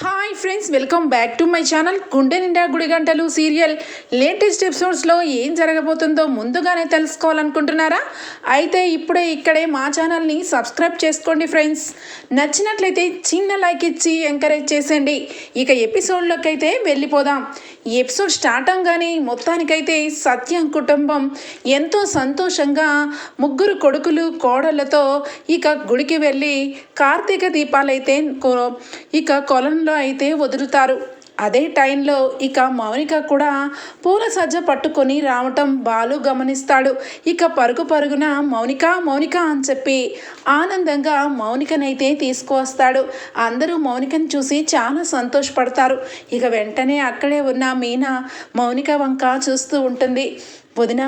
Hi friends, welcome back to my channel. గుండె నిండా గుడి గంటలు సీరియల్ లేటెస్ట్ ఎపిసోడ్స్లో ఏం జరగబోతుందో ముందుగానే తెలుసుకోవాలనుకుంటున్నారా? అయితే ఇప్పుడే ఇక్కడే మా ఛానల్ని సబ్స్క్రైబ్ చేసుకోండి ఫ్రెండ్స్. నచ్చినట్లయితే చిన్న లైక్ ఇచ్చి ఎంకరేజ్ చేసేయండి. ఇక ఎపిసోడ్లోకి అయితే వెళ్ళిపోదాం. ఈ ఎపిసోడ్ స్టార్ట్ అవగానే మొత్తానికైతే సత్యం కుటుంబం ఎంతో సంతోషంగా ముగ్గురు కొడుకులు కోడళ్ళతో ఇక గుడికి వెళ్ళి కార్తీక దీపాలైతే ఇక కొలంలో అయితే వదులుతారు. అదే టైంలో ఇక మౌనిక కూడా పూల సజ్జ పట్టుకొని రావటం బాలు గమనిస్తాడు. ఇక పరుగు పరుగున మౌనిక మౌనిక అని చెప్పి ఆనందంగా మౌనికనైతే తీసుకువస్తాడు. అందరూ మౌనికను చూసి చాలా సంతోషపడతారు. ఇక వెంటనే అక్కడే ఉన్న మీనా మౌనిక వంక చూస్తూ ఉంటుంది. వదిన,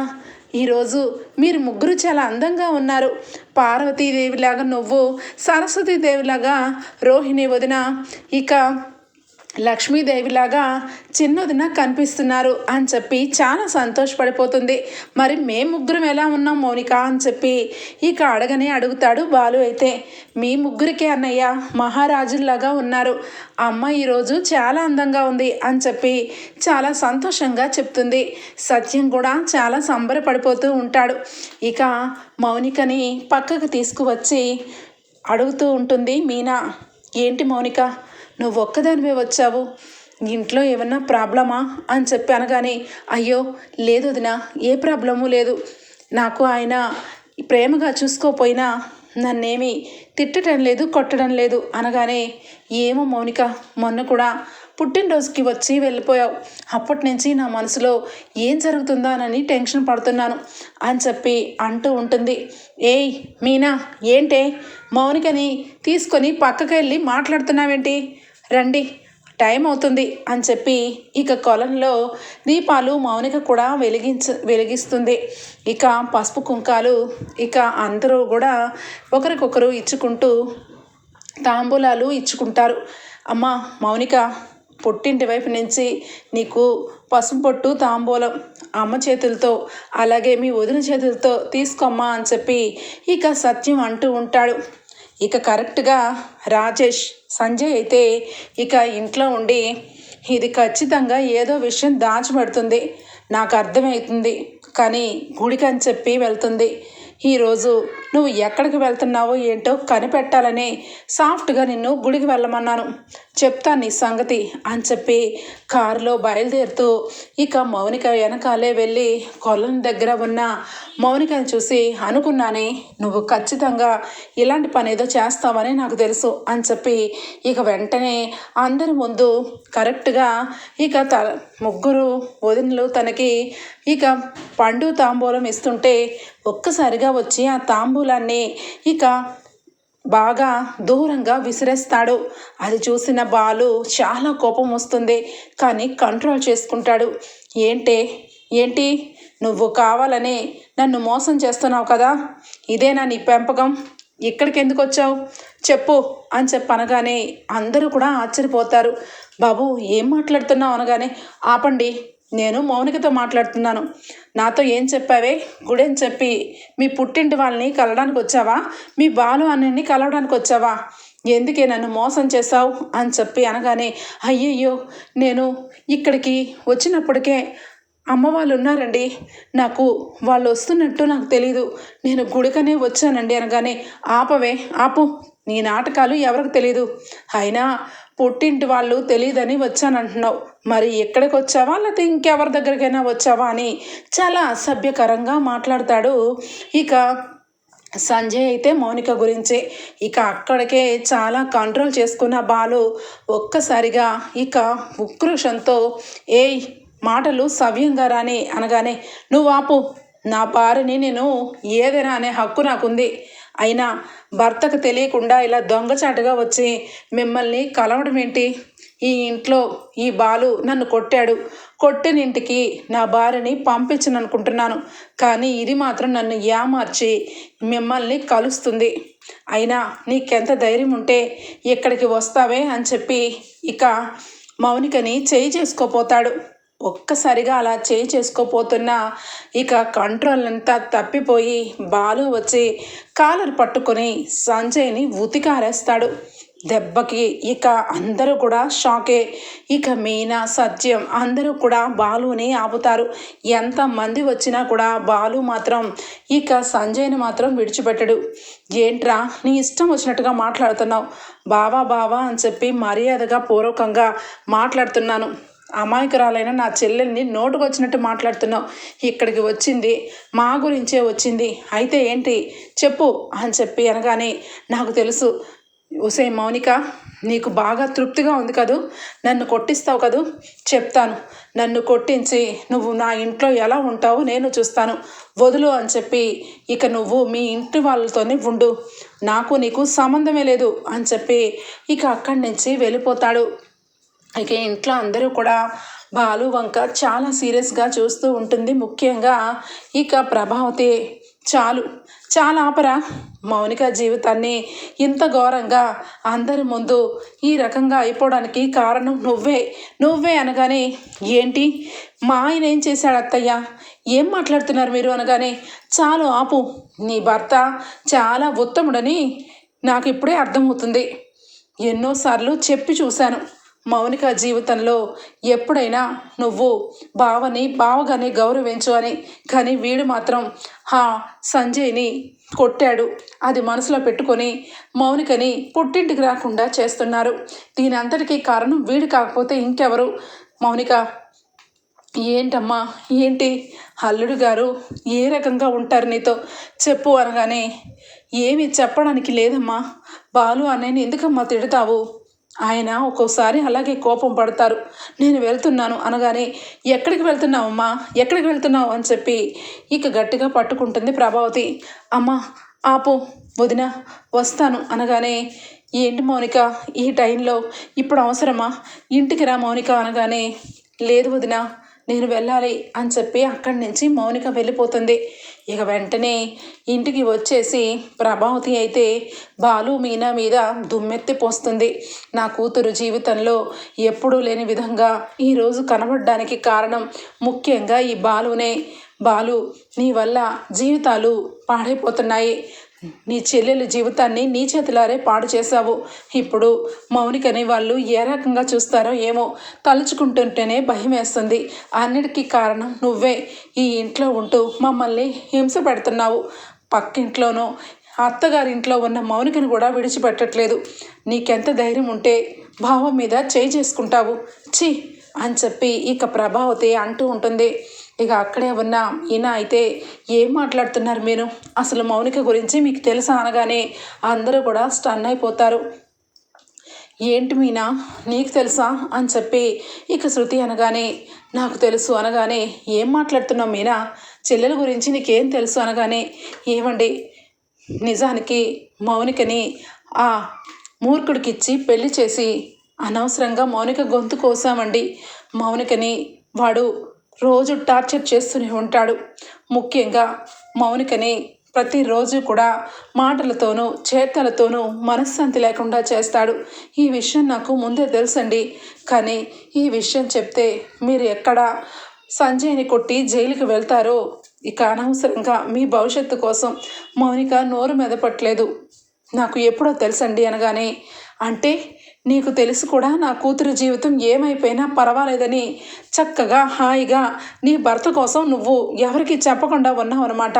ఈరోజు మీరు ముగ్గురు చాలా అందంగా ఉన్నారు. పార్వతీదేవిలాగా నువ్వు, సరస్వతీదేవిలాగా రోహిణి వదిన, ఇక లక్ష్మీదేవిలాగా చిన్నదిన కనిపిస్తున్నారు అని చెప్పి చాలా సంతోషపడిపోతుంది. మరి మేము ముగ్గురం ఎలా ఉన్నాం మౌనిక అని చెప్పి ఇక అడుగుతాడు బాలు. అయితే మీ ముగ్గురికే అన్నయ్య మహారాజుల్లాగా ఉన్నారు. అమ్మ ఈరోజు చాలా అందంగా ఉంది అని చెప్పి చాలా సంతోషంగా చెప్తుంది. సత్యం కూడా చాలా సంబరపడిపోతూ ఉంటాడు. ఇక మౌనికని పక్కకు తీసుకువచ్చి అడుగుతూ ఉంటుంది మీనా. ఏంటి మౌనిక, నువ్వు ఒక్కదానివే వచ్చావు, ఇంట్లో ఏమన్నా ప్రాబ్లమా అని చెప్పి అనగానే, అయ్యో లేదు వదిన, ఏ ప్రాబ్లము లేదు. నాకు ఆయన ప్రేమగా చూసుకోపోయినా నన్నేమి తిట్టడం లేదు, కొట్టడం లేదు అనగానే, ఏమో మౌనిక, మొన్న కూడా పుట్టినరోజుకి వచ్చి వెళ్ళిపోయావు. అప్పటి నుంచి నా మనసులో ఏం జరుగుతుందానని టెన్షన్ పడుతున్నాను అని చెప్పి అంటూ ఉంటుంది. ఏయ్ మీనా, ఏంటే మౌనికని తీసుకొని పక్కకి వెళ్ళి మాట్లాడుతున్నావేంటి? రండి, టైం అవుతుంది అని చెప్పి ఇక కొలంలో దీపాలు మౌనిక కూడా వెలిగిస్తుంది. ఇక పసుపు కుంకాలు ఇక అందరూ కూడా ఒకరికొకరు ఇచ్చుకుంటూ తాంబూలాలు ఇచ్చుకుంటారు. అమ్మ మౌనిక, పుట్టింటి వైపు నుంచి నీకు పసుపు పొట్టు తాంబూలం అమ్మ చేతులతో, అలాగే మీ వదిన చేతులతో తీసుకోమ్మా అని చెప్పి ఇక సత్యం అంటూ ఉంటాడు. ఇక కరెక్ట్గా రాజేష్, సంజయ్ అయితే ఇక ఇంట్లో ఉండి ఇది ఖచ్చితంగా ఏదో విషయం దాచిపెడుతుంది, నాకు అర్థమవుతుంది, కానీ గుడికి అని చెప్పి వెళ్తుంది. ఈరోజు నువ్వు ఎక్కడికి వెళ్తున్నావో ఏంటో కనిపెట్టాలని సాఫ్ట్గా నిన్ను గుడికి వెళ్ళమన్నాను, చెప్తాను నీ సంగతి అని చెప్పి కారులో బయలుదేరుతూ ఇక మౌనిక వెనకాలే వెళ్ళి కొలం దగ్గర ఉన్న మౌనికను చూసి, అనుకున్నానే నువ్వు ఖచ్చితంగా ఇలాంటి పని ఏదో చేస్తావని నాకు తెలుసు అని చెప్పి ఇక వెంటనే అందరి ముందు కరెక్ట్గా ఇక ముగ్గురు వదినలు తనకి ఇక పండు తాంబూలం ఇస్తుంటే ఒక్కసారిగా వచ్చి ఆ తాంబూలాన్ని ఇక బాగా దూరంగా విసిరేస్తాడు. అది చూసిన బాలు చాలా కోపం వస్తుంది, కానీ కంట్రోల్ చేసుకుంటాడు. ఏంటి నువ్వు కావాలని నన్ను మోసం చేస్తున్నావు కదా, ఇదేనా నీ పెంపకం, ఇక్కడికి ఎందుకు వచ్చావు చెప్పు అని చెప్పనగానే అందరూ కూడా ఆశ్చర్యపోతారు. బాబు ఏం మాట్లాడుతున్నావు అనగానే, ఆపండి, నేను మౌనికతో మాట్లాడుతున్నాను. నాతో ఏం చెప్పావే, గుడని చెప్పి మీ పుట్టింటి వాళ్ళని కలవడానికి వచ్చావా, మీ బాలు అన్నని కలవడానికి వచ్చావా, ఎందుకే నన్ను మోసం చేశావు అని చెప్పి అనగానే, అయ్యయ్యో నేను ఇక్కడికి వచ్చినప్పటికే అమ్మ వాళ్ళు ఉన్నారండి, నాకు వాళ్ళు వస్తున్నట్టు నాకు తెలీదు, నేను గుడికనే వచ్చానండి అనగానే, ఆపు, నీ నాటకాలు ఎవరికి తెలీదు, అయినా పుట్టింటి వాళ్ళు తెలియదని వచ్చానంటున్నావు, మరి ఎక్కడికి వచ్చావా లేకపోతే ఇంకెవరి దగ్గరికైనా వచ్చావా అని చాలా అసభ్యకరంగా మాట్లాడతాడు. ఇక సంజయ్ అయితే మౌనిక గురించి ఇక అక్కడికే చాలా కంట్రోల్ చేసుకున్న బాలు ఒక్కసారిగా ఇక ఉక్రోషంతో, ఏయ్ మాటలు సవ్యంగా రాని అనగానే, నువ్వు ఆపు, నా భార్యని నేను ఏదైనా అనే హక్కు నాకుంది, అయినా భర్తకు తెలియకుండా ఇలా దొంగచాటుగా వచ్చి మిమ్మల్ని కలవడం ఏంటి, ఈ ఇంట్లో ఈ బాలు నన్ను కొట్టిన ఇంటికి నా భార్యని పంపించను అనుకుంటున్నాను, కానీ ఇది మాత్రం నన్ను ఏమార్చి మిమ్మల్ని కలుస్తుంది, అయినా నీకెంత ధైర్యం ఉంటే ఇక్కడికి వస్తావే అని చెప్పి ఇక మౌనికని చేయి చేసుకోపోతాడు. ఒక్కసారిగా అలా చేసుకోపోతున్నా ఇక కంట్రోల్ అంతా తప్పిపోయి బాలు వచ్చి కాలర్ పట్టుకొని సంజయ్ని ఉతికారేస్తాడు. దెబ్బకి ఇక అందరూ కూడా షాకే. ఇక మీనా, సత్యం అందరూ కూడా బాలుని ఆపుతారు. ఎంతమంది వచ్చినా కూడా బాలు మాత్రం ఇక సంజయ్ని మాత్రం విడిచిపెట్టడు. ఏంట్రా నీ ఇష్టం వచ్చినట్టుగా మాట్లాడుతున్నావు, బావా బావా అని చెప్పి మర్యాదగా పూర్వకంగా మాట్లాడుతున్నాను. అమాయకురాలైన నా చెల్లెల్ని నోటుకొచ్చినట్టు మాట్లాడుతున్నావు. ఇక్కడికి వచ్చింది మా గురించే వచ్చింది, అయితే ఏంటి చెప్పు అని చెప్పి అనగానే, నాకు తెలుసు ఒసే మౌనిక, నీకు బాగా తృప్తిగా ఉంది కదూ, నన్ను కొట్టిస్తావు కదూ, చెప్తాను. నన్ను కొట్టించి నువ్వు నా ఇంట్లో ఎలా ఉంటావో నేను చూస్తాను, వదులు అని చెప్పి ఇక నువ్వు మీ ఇంటి వాళ్ళతోనే ఉండు, నాకు నీకు సంబంధమే లేదు అని చెప్పి ఇక అక్కడి నుంచి వెళ్ళిపోతాడు. ఇక ఇంట్లో అందరూ కూడా బాలు వంక చాలా సీరియస్గా చూస్తూ ఉంటుంది. ముఖ్యంగా ఇక ప్రభావతి, చాలు చాలా ఆపరా, మౌనిక జీవితాన్ని ఇంత ఘోరంగా అందరి ముందు ఈ రకంగా అయిపోవడానికి కారణం నువ్వే అనగానే, ఏంటి మా ఆయన ఏం చేశాడు అత్తయ్య, ఏం మాట్లాడుతున్నారు మీరు అనగానే, చాలు ఆపు, నీ భర్త చాలా ఉత్తముడని నాకు ఇప్పుడే అర్థమవుతుంది. ఎన్నోసార్లు చెప్పి చూశాను, మౌనిక జీవితంలో ఎప్పుడైనా నువ్వు బావగానే గౌరవించు అని, కానీ వీడు మాత్రం సంజయ్ని కొట్టాడు. అది మనసులో పెట్టుకొని మౌనికని పుట్టింటికి రాకుండా చేస్తున్నారు. దీని అంతటికీ కారణం వీడు కాకపోతే ఇంకెవరు? మౌనిక, ఏంటమ్మా ఏంటి, అల్లుడు గారు ఏ రకంగా ఉంటారు నీతో చెప్పు అనగానే, ఏమీ చెప్పడానికి లేదమ్మా, బాలు అన్నయ్యని ఎందుకమ్మా తిడతావు, ఆయన ఒక్కోసారి అలాగే కోపం పడతారు, నేను వెళ్తున్నాను అనగానే, ఎక్కడికి వెళ్తున్నావమ్మా, ఎక్కడికి వెళ్తున్నావు అని చెప్పి ఇక గట్టిగా పట్టుకుంటుంది ప్రభావతి. అమ్మా ఆపు వదిన, వస్తాను అనగానే, ఏంటి మౌనిక ఈ టైంలో ఇప్పుడు అవసరమా, ఇంటికి రా మౌనిక అనగానే, లేదు వదిన నేను వెళ్ళాలి అని చెప్పి అక్కడి నుంచి మౌనిక వెళ్ళిపోతుంది. ఇక వెంటనే ఇంటికి వచ్చేసి ప్రభావతి అయితే బాలు మీనా మీద దుమ్మెత్తి పోస్తుంది. నా కూతురు జీవితంలో ఎప్పుడూ లేని విధంగా ఈరోజు కనబడడానికి కారణం ముఖ్యంగా ఈ బాలునే. బాలు, నీ వల్ల జీవితాలు పాడైపోతున్నాయి, నీ చెల్లెలు జీవితాన్ని నీ చేతులారే పాడు చేశావు. ఇప్పుడు మౌనికని వాళ్ళు ఏ రకంగా చూస్తారో ఏమో తలుచుకుంటుంటేనే భయం వేస్తుంది. అన్నిటికీ కారణం నువ్వే. ఈ ఇంట్లో ఉంటూ మమ్మల్ని హింస పెడుతున్నావు. పక్కింట్లోనూ అత్తగారింట్లో ఉన్న మౌనికను కూడా విడిచిపెట్టట్లేదు. నీకెంత ధైర్యం ఉంటే భావం మీద చేయి చేసుకుంటావు, ఛీ అని చెప్పి ఇక ప్రభావతి అంటూ ఉంటుంది. ఇక అక్కడే ఉన్న ఈయన అయితే, ఏం మాట్లాడుతున్నారు మీరు, అసలు మౌనిక గురించి మీకు తెలుసా అనగానే అందరూ కూడా స్టన్ అయిపోతారు. ఏంటి మీనా నీకు తెలుసా అని చెప్పి ఇక శృతి అనగానే, నాకు తెలుసు అనగానే, ఏం మాట్లాడుతున్నావు మీనా, చెల్లెల గురించి నీకేం తెలుసు అనగానే, ఏమండి నిజానికి మౌనికని ఆ మూర్ఖుడికిచ్చి పెళ్లి చేసి అనవసరంగా మౌనిక గొంతు కోసామండి. మౌనికని వాడు రోజు టార్చర్ చేస్తూనే ఉంటాడు. ముఖ్యంగా మౌనికని ప్రతిరోజు కూడా మాటలతోనూ చేతలతోనూ మనశ్శాంతి లేకుండా చేస్తాడు. ఈ విషయం నాకు ముందే తెలుసండి, కానీ ఈ విషయం చెప్తే మీరు ఎక్కడ సంజయ్ని కొట్టి జైలుకి వెళ్తారో, ఇక అనవసరంగా మీ భవిష్యత్తు కోసం మౌనిక నోరు మెదపట్లేదు, నాకు ఎప్పుడో తెలుసండి అనగానే, అంటే నీకు తెలుసు కూడా నా కూతురు జీవితం ఏమైపోయినా పర్వాలేదని చక్కగా హాయిగా నీ భర్త కోసం నువ్వు ఎవరికి చెప్పకుండా ఉన్నావు అనమాట.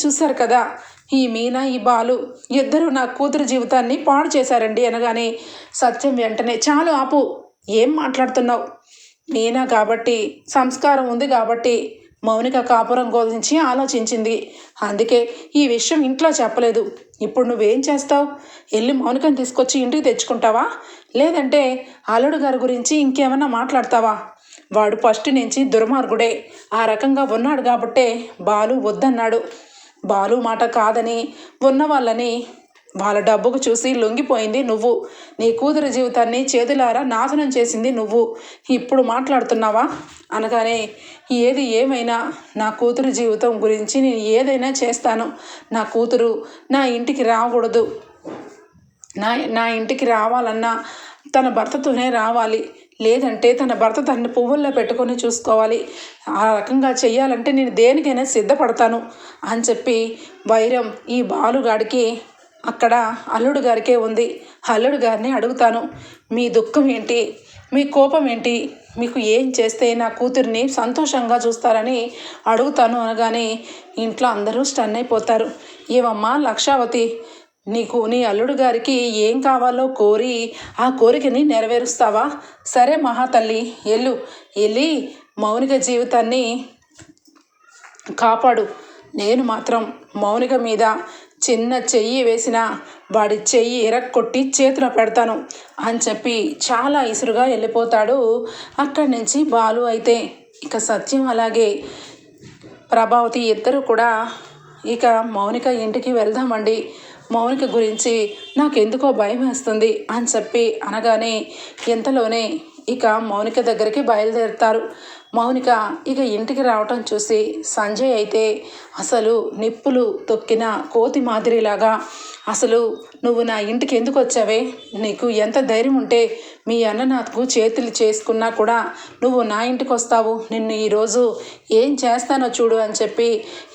చూశారు కదా, ఈ మీనా ఈ బాలు ఇద్దరు నా కూతురు జీవితాన్ని పాడు చేశారండి అనగానే, సత్యం వెంటనే, చాలు ఆపు, ఏం మాట్లాడుతున్నావు, మీనా కాబట్టి సంస్కారం ఉంది కాబట్టి మౌనిక కాపురం గురించి ఆలోచించింది, అందుకే ఈ విషయం ఇంట్లో చెప్పలేదు. ఇప్పుడు నువ్వేం చేస్తావు, వెళ్ళి మౌనికని తీసుకొచ్చి ఇంటికి తెచ్చుకుంటావా, లేదంటే అల్లుడు గారి గురించి ఇంకేమన్నా మాట్లాడతావా, వాడు ఫస్ట్ నుంచి దుర్మార్గుడే, ఆ రకంగా ఉన్నాడు కాబట్టే బాలు వద్దన్నాడు. బాలు మాట కాదని ఉన్న వాళ్ళని వాళ్ళ డబ్బుకు చూసి లొంగిపోయింది నువ్వు, నీ కూతురు జీవితాన్ని చేతులారా నాశనం చేసింది నువ్వు, ఇప్పుడు మాట్లాడుతున్నావా అనగానే, ఏది ఏమైనా నా కూతురు జీవితం గురించి నేను ఏదైనా చేస్తాను, నా కూతురు నా ఇంటికి రాకూడదు, నా ఇంటికి రావాలన్నా తన భర్తతోనే రావాలి, లేదంటే తన భర్త తనని పువ్వుల్లో పెట్టుకొని చూసుకోవాలి, ఆ రకంగా చెయ్యాలంటే నేను దేనికైనా సిద్ధపడతాను అని చెప్పి వైరం ఈ బాలుగాడికి అక్కడ అల్లుడు గారికే ఉంది. అల్లుడు గారిని అడుగుతాను, మీ దుఃఖం ఏంటి, మీ కోపం ఏంటి, మీకు ఏం చేస్తే నా కూతుర్ని సంతోషంగా చూస్తారని అడుగుతాను అనగానే ఇంట్లో అందరూ స్టన్ అయిపోతారు. ఏమమ్మా లక్షావతి, నీకు నీ అల్లుడు గారికి ఏం కావాలో కోరి ఆ కోరికని నెరవేరుస్తావా? సరే మహాతల్లి, వెళ్ళి మౌనిక జీవితాన్ని కాపాడు. నేను మాత్రం మౌనిక మీద చిన్న చెయ్యి వేసిన వాడి చెయ్యి ఇరక్కొట్టి చేతిలో పెడతాను అని చెప్పి చాలా ఇసురుగా వెళ్ళిపోతాడు. అక్కడి నుంచి బాలు అయితే ఇక సత్యం అలాగే ప్రభావతి ఇద్దరు కూడా ఇక మౌనిక ఇంటికి వెళ్దామండి, మౌనిక గురించి నాకెందుకో భయం వేస్తుంది అని చెప్పి అనగానే ఇంతలోనే ఇక మౌనిక దగ్గరికి బయలుదేరుతారు. మౌనిక ఇక ఇంటికి రావటం చూసి సంజయ్ అయితే అసలు నిప్పులు తొక్కిన కోతి మాదిరిలాగా, అసలు నువ్వు నా ఇంటికి ఎందుకు వచ్చావే, నీకు ఎంత ధైర్యం ఉంటే మీ అన్న నాకు చేతులు చేసుకున్నా కూడా నువ్వు నా ఇంటికి వస్తావు, నిన్ను ఈరోజు ఏం చేస్తానో చూడు అని చెప్పి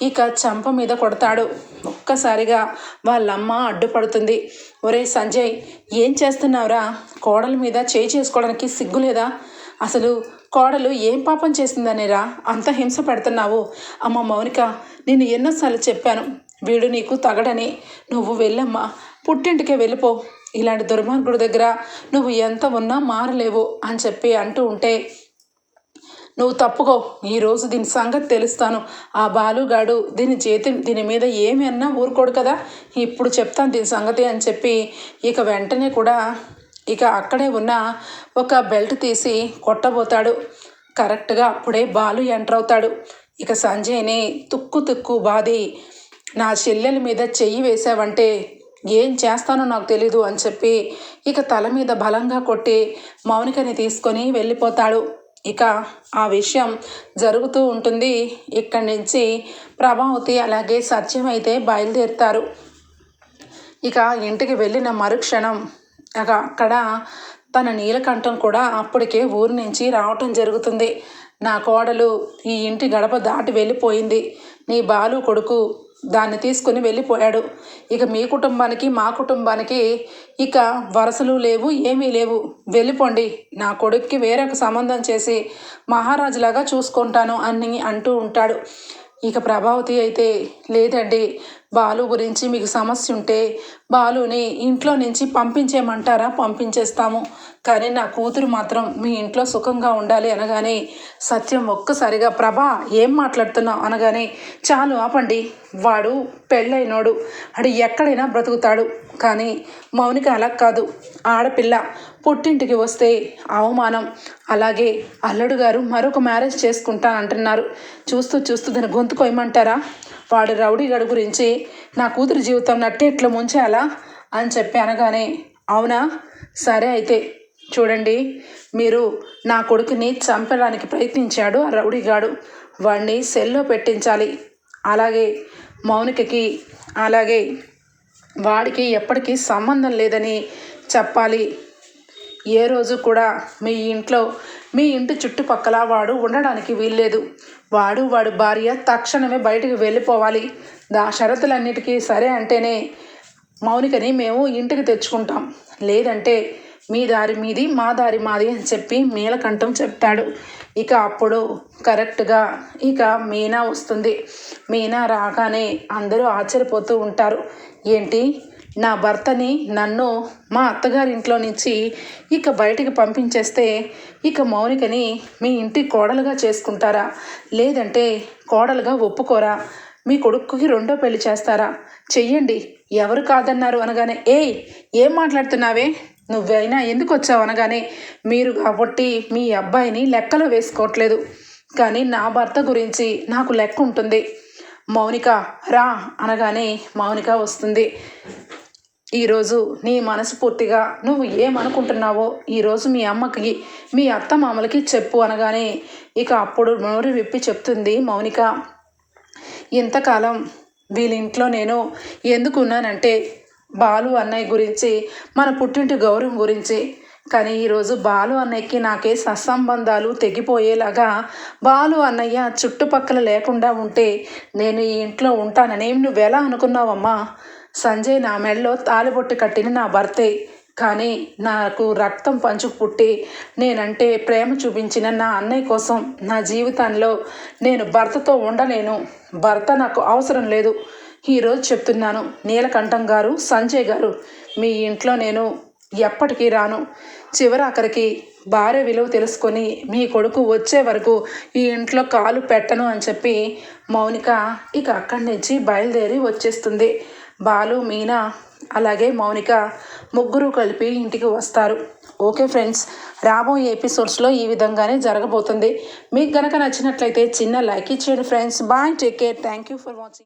ఇక చంప మీద కొడతాడు. ఒక్కసారిగా వాళ్ళమ్మ అడ్డుపడుతుంది. ఒరే సంజయ్, ఏం చేస్తున్నావురా, కోడల మీద చేయి చేసుకోవడానికి సిగ్గులేదా? అసలు కోడలు ఏం పాపం చేసిందనేరా అంత హింస పెడుతున్నావు? అమ్మ మౌనిక, నేను ఎన్నోసార్లు చెప్పాను వీడు నీకు తగడని, నువ్వు వెళ్ళమ్మా, పుట్టింటికే వెళ్ళిపో, ఇలాంటి దుర్మార్గుడి దగ్గర నువ్వు ఎంత ఉన్నా మారలేవు అని చెప్పి అంటూ ఉంటే, నువ్వు తప్పుకో, ఈరోజు దీని సంగతి తెలుస్తాను, ఆ బాలుగాడు దీని మీద ఏమి అన్నా ఊరుకోడు కదా, ఇప్పుడు చెప్తాను దీని సంగతి అని చెప్పి ఇక వెంటనే కూడా ఇక అక్కడే ఉన్న ఒక బెల్ట్ తీసి కొట్టబోతాడు. కరెక్ట్గా అప్పుడే బాలు ఎంటర్ అవుతాడు. ఇక సంజయ్ని తుక్కు బాది, నా చెల్లెల మీద చెయ్యి వేసావంటే ఏం చేస్తానో నాకు తెలీదు అని చెప్పి ఇక తల మీద బలంగా కొట్టి మౌనికని తీసుకొని వెళ్ళిపోతాడు. ఇక ఆ విషయం జరుగుతూ ఉంటుంది. ఇక్కడి నుంచి ప్రభావతి అలాగే సత్యం అయితే బయలుదేరుతారు. ఇక ఇంటికి వెళ్ళిన మరుక్షణం అక్కడ తన నీలకంఠం కూడా అప్పటికే ఊరి నుంచి రావటం జరుగుతుంది. నా కోడలు ఈ ఇంటి గడప దాటి వెళ్ళిపోయింది, నీ బాలు కొడుకు దాన్ని తీసుకుని వెళ్ళిపోయాడు, ఇక మీ కుటుంబానికి మా కుటుంబానికి ఇక వరసలు లేవు, ఏమీ లేవు, వెళ్ళిపోండి, నా కొడుక్కి వేరొక సంబంధం చేసి మహారాజులాగా చూసుకుంటాను అని అంటూ ఉంటాడు. ఇక ప్రభావతి అయితే లేదండి, బాలు గురించి మీకు సమస్య ఉంటే బాలుని ఇంట్లో నుంచి పంపించేయమంటారా, పంపించేస్తాము, కానీ నా కూతురు మాత్రం మీ ఇంట్లో సుఖంగా ఉండాలి అనగానే సత్యం ఒక్కసారిగా ప్రభా ఏం మాట్లాడుతున్నావు అనగానే చాలు ఆపండి, వాడు పెళ్ళైనోడు, అది ఎక్కడైనా బ్రతుకుతాడు, కానీ మౌనిక అలా కాదు, ఆడపిల్ల పుట్టింటికి వస్తే అవమానం, అలాగే అల్లుడు గారు మరొక మ్యారేజ్ చేసుకుంటానంటున్నారు, చూస్తూ దాని గొంతు కొయ్యమంటారా, వాడు రౌడీగడు గురించి నా కూతురు జీవితం నట్టేట్లో ముంచేయాలా అని చెప్పి అనగానే అవునా, సరే అయితే చూడండి, మీరు నా కొడుకుని చంపడానికి ప్రయత్నించాడు ఆ రౌడీగాడు, వాడిని సెల్లో పెట్టించాలి, అలాగే మౌనికకి అలాగే వాడికి ఎప్పటికీ సంబంధం లేదని చెప్పాలి, ఏ రోజు కూడా మీ ఇంటి చుట్టుపక్కల వాడు ఉండడానికి వీల్లేదు, వాడి భార్య తక్షణమే బయటకు వెళ్ళిపోవాలి, షరతులన్నిటికీ సరే అంటేనే మౌనికని మేము ఇంటికి తెచ్చుకుంటాం, లేదంటే మీ దారి మీది మా దారి మాది అని చెప్పి నీలకంఠం చెప్తాడు. ఇక అప్పుడు కరెక్ట్గా ఇక మీనా వస్తుంది. మీనా రాగానే అందరూ ఆశ్చర్యపోతూ ఉంటారు. ఏంటి, నా భర్తని నన్ను మా అత్తగారింట్లో నుంచి ఇక బయటికి పంపించేస్తే ఇక మౌనికని మీ ఇంటి కోడలుగా చేసుకుంటారా, లేదంటే కోడలుగా ఒప్పుకోరా, మీ కొడుకుకి రెండో పెళ్లి చేస్తారా, చెయ్యండి, ఎవరు కాదన్నారు అనగానే ఏం మాట్లాడుతున్నావే, నువ్వైనా ఎందుకు వచ్చావు అనగానే మీరు కాబట్టి మీ అబ్బాయిని లెక్కలో వేసుకోవట్లేదు, కానీ నా భర్త గురించి నాకు లెక్క ఉంటుంది, మౌనిక రా అనగానే మౌనిక వస్తుంది. ఈరోజు నీ మనస్ఫూర్తిగా నువ్వు ఏమనుకుంటున్నావో ఈరోజు మీ అమ్మకి మీ అత్త మామలకి చెప్పు అనగానే ఇక అప్పుడు నోరు విప్పి చెప్తుంది మౌనిక. ఇంతకాలం వీళ్ళింట్లో నేను ఎందుకు ఉన్నానంటే బాలు అన్నయ్య గురించి, మన పుట్టింటి గౌరవం గురించి, కానీ ఈరోజు బాలు అన్నయ్యకి నాకే సత్సంబంధాలు తెగిపోయేలాగా బాలు అన్నయ్య చుట్టుపక్కల లేకుండా ఉంటే నేను ఈ ఇంట్లో ఉంటానని నువ్వెలా అనుకున్నావమ్మా, సంజయ్ నా మెడలో తాలిబొట్టు కట్టిన నా భర్తే, కానీ నాకు రక్తం పంచుకు పుట్టి నేనంటే ప్రేమ చూపించిన నా అన్నయ్య కోసం నా జీవితంలో నేను భర్తతో ఉండలేను. భర్త నాకు అవసరం లేదు. ఈరోజు చెప్తున్నాను నీలకంఠం గారు, సంజయ్ గారు, మీ ఇంట్లో నేను ఎప్పటికీ రాను. చివరాఖరికి భార్య విలువ తెలుసుకొని మీ కొడుకు వచ్చే వరకు ఈ ఇంట్లో కాలు పెట్టను అని చెప్పి మౌనిక ఇక అక్కడి నుంచి బయలుదేరి వచ్చేస్తుంది. బాలు, మీనా అలాగే మౌనిక ముగ్గురు కలిపి ఇంటికి వస్తారు. ఓకే ఫ్రెండ్స్, రాబోయే ఎపిసోడ్స్లో ఈ విధంగానే జరగబోతుంది. మీకు కనుక నచ్చినట్లయితే చిన్న లైక్ ఇచ్చేయండి friends. Bye, take care, thank you for watching.